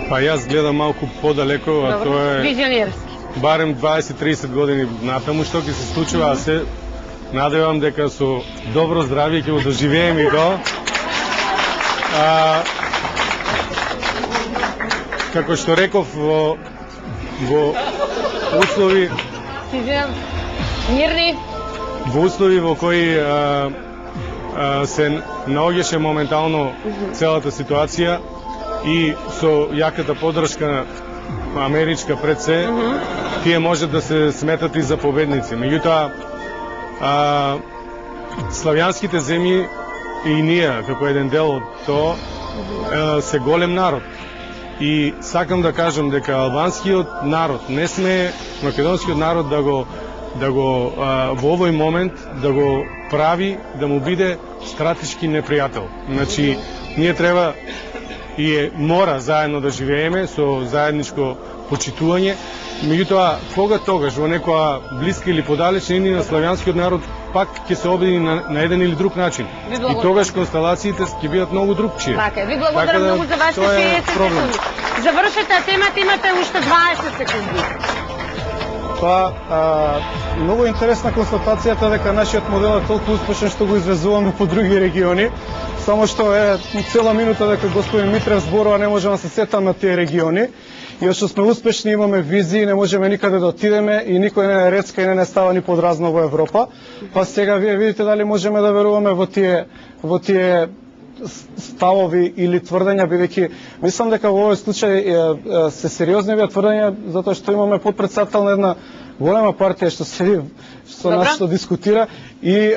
Па јас гледам малку подалеко, а тоа е Визионерски. барем 20-30 години натаму што ќе се случува, а се надевам дека со добро здравје ќе го доживееме и тоа. Како што реков, во услови мирни, во услови во кои се наоѓаше моментално целата ситуација и со јаката поддршка америчка пред се, тие може да се сметат и за победници. Меѓутоа, славјанските земји и ние, како еден дел од тоа, се голем народ. И сакам да кажам дека албанскиот народ, не сме македонскиот народ да го во овој момент да го прави да му биде стратешки непријател. Значи, ние треба и мора заедно да живееме со заедничко почитување. Меѓутоа, кога тогаш во некоја блиска или подалечна иднина славјанскиот народ пак ќе се обедини на еден или друг начин. И тогаш констелациите ќе бидат многу другчие. Така, ви благодарам многу за вашите 60 секунди. Завршете темата, имате уште 20 секунди. Па, многу интересна констатацијата дека нашиот модел е толку успешен што го извезуваме по други региони. Само што е цела минута дека господин Митрев зборува, не можеме да се сетаме тие региони. И што сме успешни, имаме визии, не можеме никаде да отидеме и никој не е рецка и не става ни подразно во Европа. Па сега вие видите дали можеме да веруваме во тие ставови или тврдења, бидејќи мислам дека во овој случај се сериозни овие тврдења, затоа што имаме подпредседател на една голема партија што седи со нас што дискутира и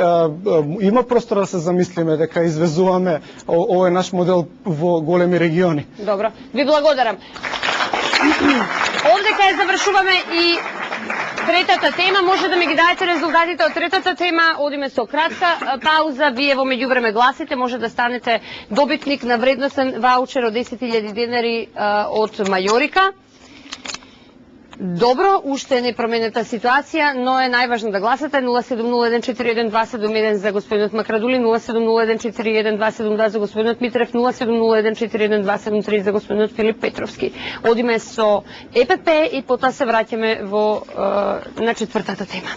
има простор да се замислиме дека извезуваме овој наш модел во големи региони. Добро, ви благодарам. Овде кај завршуваме и третата тема, може да ми ги дадете резултатите од третата тема, одиме со кратка пауза, вие во меѓувреме гласите, може да станете добитник на вредносен ваучер од 10.000 денари од Мајорика. Добро, уште не променета ситуација, но е најважно да гласате. 070141271 за господинот Макрадули, 070141272 за господинот Митрев, 070141273 за господинот Филип Петровски. Одиме со ЕПП и потоа се враќаме на четвртата тема.